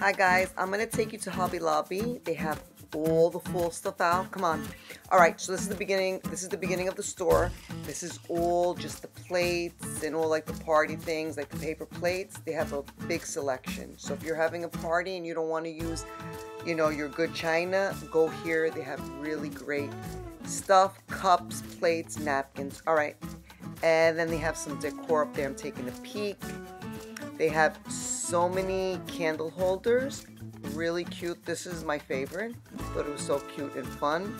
Hi guys, I'm gonna take you to Hobby Lobby. They have all the full stuff out. Come on. All right, so this is the beginning. This is the beginning of the store. This is all just the plates and all like the party things, like the paper plates. They have a big selection. So if you're having a party and you don't want to use, your good china, go here. They have really great stuff, cups, plates, napkins. All right, and then they have some decor up there. I'm taking a peek. They have so many candle holders, really cute. This is my favorite. Thought it was so cute and fun.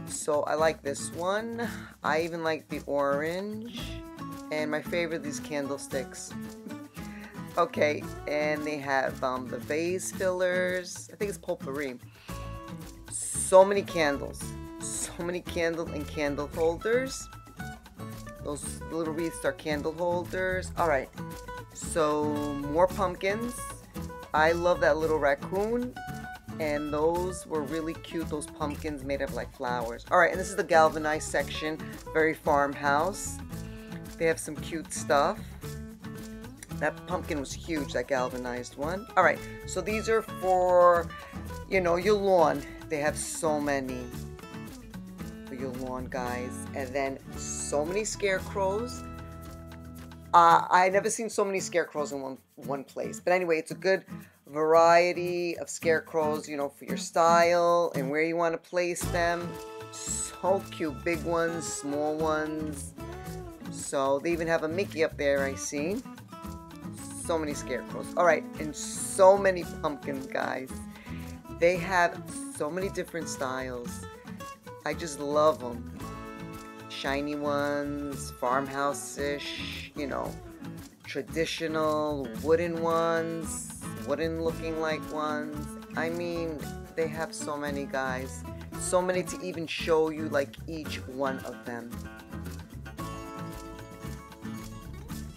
So I like this one. I even like the orange. And my favorite, these candlesticks. Okay, and they have the vase fillers. I think it's potpourri. So many candles. So many candle and candle holders. Those little wreaths are candle holders. All right, so more pumpkins. I love that little raccoon, and those were really cute. Those pumpkins made of like flowers. All right, and this is the galvanized section, very farmhouse. They have some cute stuff. That pumpkin was huge, that galvanized one. All right, so these are for, your lawn. They have so many for your lawn, guys. And then so many scarecrows. I never seen so many scarecrows in one place. But anyway, it's a good variety of scarecrows, for your style and where you want to place them. So cute, big ones, small ones. So they even have a Mickey up there, I see. So many scarecrows. All right, and so many pumpkins, guys. They have so many different styles. I just love them. Shiny ones, farmhouse-ish, traditional wooden ones, wooden looking like ones. I mean, they have so many, guys. So many to even show you like each one of them.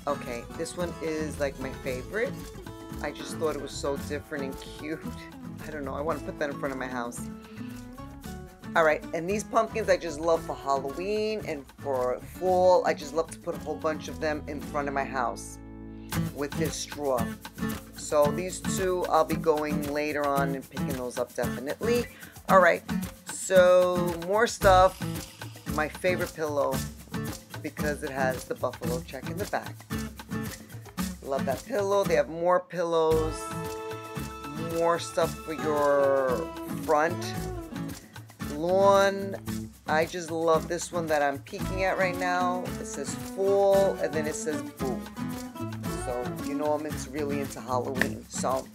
Okay, this one is like my favorite. I just thought it was so different and cute. I don't know, I want to put that in front of my house. Alright, and these pumpkins I just love for Halloween and for fall. I just love to put a whole bunch of them in front of my house with this straw. So these two I'll be going later on and picking those up definitely. Alright, so more stuff. My favorite pillow because it has the buffalo check in the back. Love that pillow. They have more pillows, more stuff for your front lawn. I just love this one that I'm peeking at right now. It says fall and then it says boo. So I'm really into Halloween. So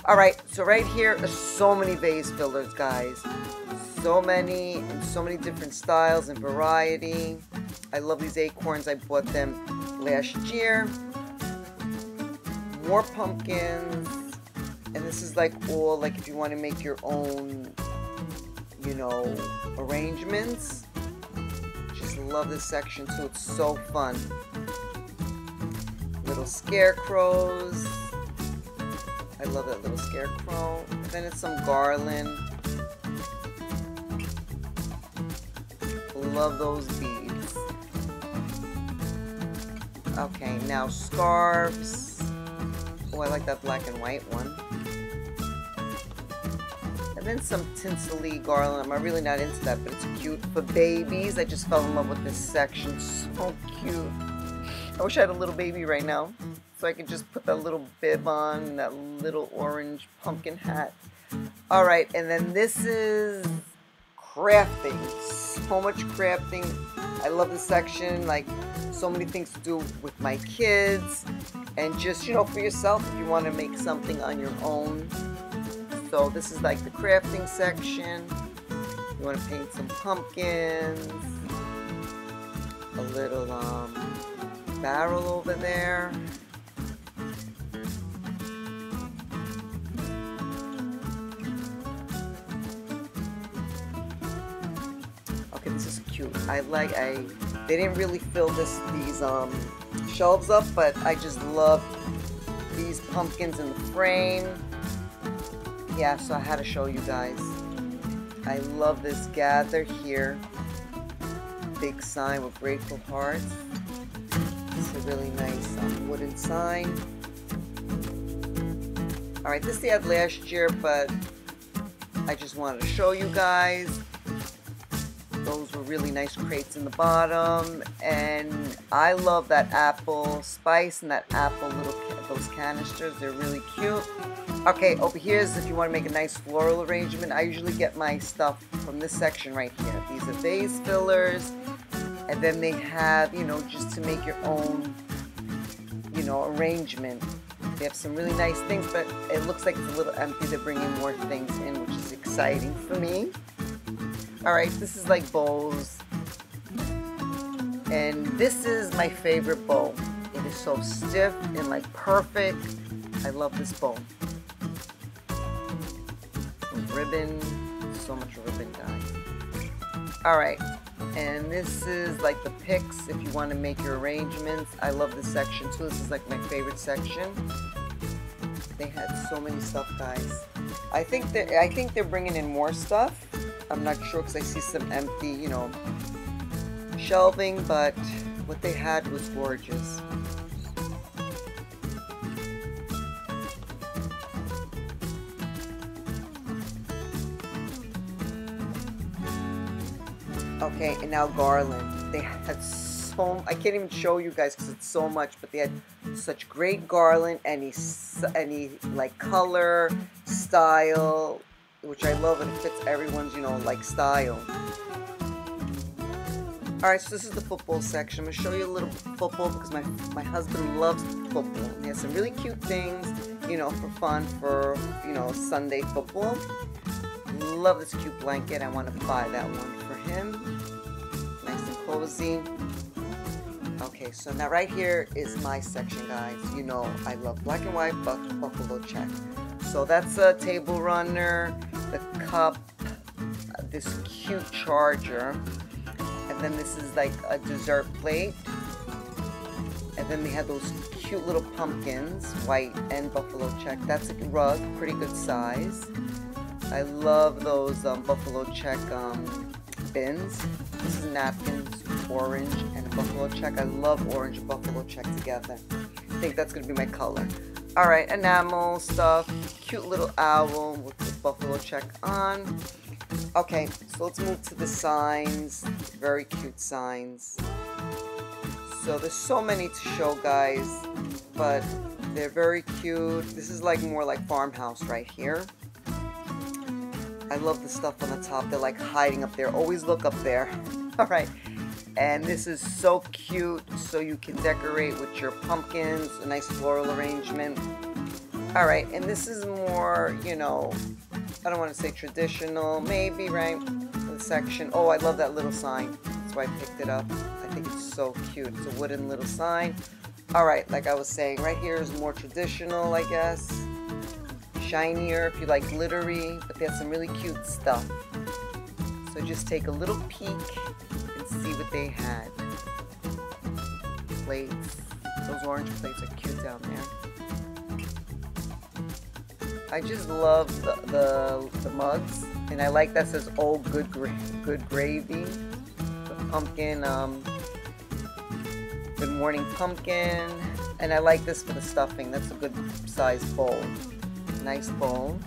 alright, so right here are so many vase fillers, guys. So many and so many different styles and variety. I love these acorns. I bought them last year. More pumpkins. And this is like all like if you want to make your own arrangements. Just love this section too. It's so fun. Little scarecrows. I love that little scarecrow. And then it's some garland. Love those beads. Okay, now scarves. Oh, I like that black and white one. And then some tinsel-y garland. I'm really not into that, but it's cute. For babies, I just fell in love with this section. So cute. I wish I had a little baby right now, so I could just put that little bib on, that little orange pumpkin hat. Alright, and then this is crafting. So much crafting. I love this section. Like, so many things to do with my kids. And just, for yourself, if you want to make something on your own. So this is like the crafting section. You want to paint some pumpkins. A little barrel over there. Okay, this is cute. They didn't really fill these shelves up, but I just love these pumpkins in the frame. Yeah, so I had to show you guys. I love this gather here. Big sign with grateful hearts. It's a really nice wooden sign. Alright, this they had last year, but I just wanted to show you guys. Those were really nice crates in the bottom, and I love that apple spice and that apple those canisters. They're really cute. Okay, over here is if you want to make a nice floral arrangement. I usually get my stuff from this section right here. These are vase fillers, and then they have, you know, just to make your own, you know, arrangement. They have some really nice things, but it looks like it's a little empty. They're bringing more things in, which is exciting for me. Alright, this is like bowls, and this is my favorite bowl. It is so stiff and like perfect. I love this bowl. Ribbon, so much ribbon, guys. Alright, and this is like the picks if you want to make your arrangements. I love this section too. This is like my favorite section. They had so many stuff, guys. I think they're bringing in more stuff. I'm not sure because I see some empty, you know, shelving, but what they had was gorgeous. Okay, and now garland. They had so, I can't even show you guys because it's so much, but they had such great garland, any like color, style, which I love, and it fits everyone's, you know, like style. Alright, so this is the football section. I'm going to show you a little football because my husband loves football. He has some really cute things, you know, for fun, for, you know, Sunday football. Love this cute blanket. I want to buy that one for him. Nice and cozy. Okay, so now right here is my section, guys. You know, I love black and white buffalo check. So that's a table runner, the cup, this cute charger, and then this is like a dessert plate, and then they have those cute little pumpkins, white and buffalo check. That's a rug, pretty good size. I love those buffalo check bins. This is napkins, orange and a buffalo check. I love orange and buffalo check together. I think that's going to be my color. Alright, enamel stuff, cute little owl with the buffalo check on. Okay, so let's move to the signs. Very cute signs. So there's so many to show, guys, but they're very cute. This is like more like farmhouse right here. I love the stuff on the top. They're like hiding up there. Always look up there. Alright. And this is so cute, so you can decorate with your pumpkins, a nice floral arrangement. Alright, and this is more, you know, I don't want to say traditional, maybe, right? The section. Oh, I love that little sign. That's why I picked it up. I think it's so cute. It's a wooden little sign. Alright, like I was saying, right here is more traditional, I guess. Shinier, if you like glittery, but they have some really cute stuff. So just take a little peek and see what they had. Plates. Those orange plates are cute down there. I just love the mugs, and I like that says "Oh, good gravy." The pumpkin, good morning pumpkin, and I like this for the stuffing. That's a good size bowl. Nice bowl.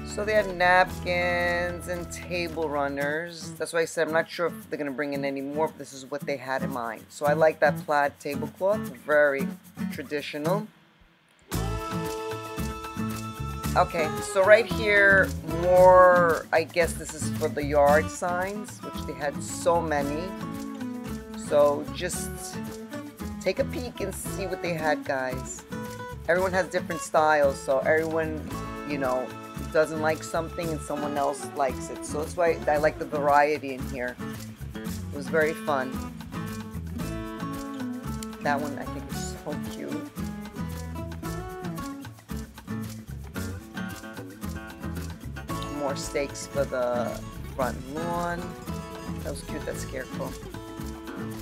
So they had napkins and table runners. That's why I said I'm not sure if they're going to bring in any more, but this is what they had in mind. So I like that plaid tablecloth. Very traditional. Okay, so right here, more, I guess this is for the yard signs, which they had so many. So just take a peek and see what they had, guys. Everyone has different styles, so everyone, you know, doesn't like something and someone else likes it. So that's why I like the variety in here. It was very fun. That one I think is so cute. More stakes for the front lawn. That was cute, that scarecrow.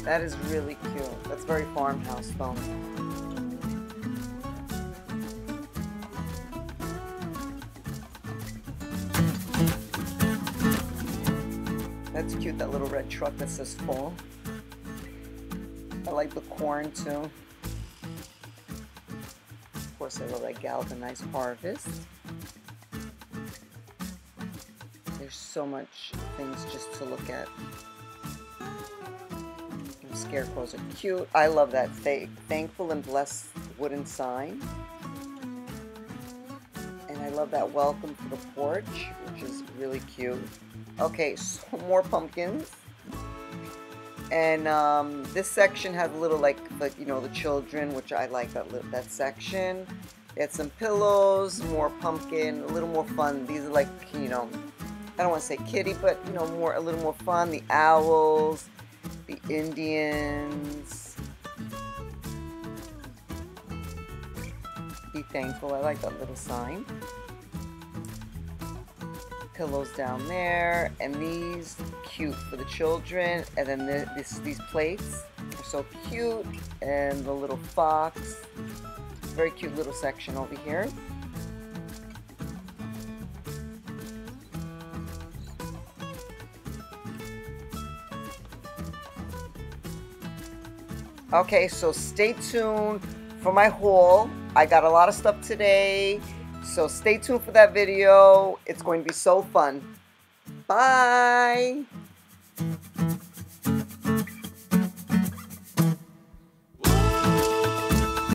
That is really cute. That's very farmhouse though. That's cute, that little red truck that says fall. I like the corn too. course, I love that galvanized harvest. There's so much things just to look at. And scarecrows are cute. I love that thankful and blessed wooden sign. And I love that welcome to the porch, which is really cute. Okay, so more pumpkins. And this section has a little like you know, the children, which I like that section. They had some pillows, more pumpkin, a little more fun. These are like, you know, I don't want to say kitty, but you know, a little more fun. The owls, the Indians. Be thankful. I like that little sign. Pillows down there, and these cute for the children, and then these plates are so cute, and the little fox, very cute little section over here. Okay, so stay tuned for my haul. I got a lot of stuff today. So stay tuned for that video. It's going to be so fun. Bye.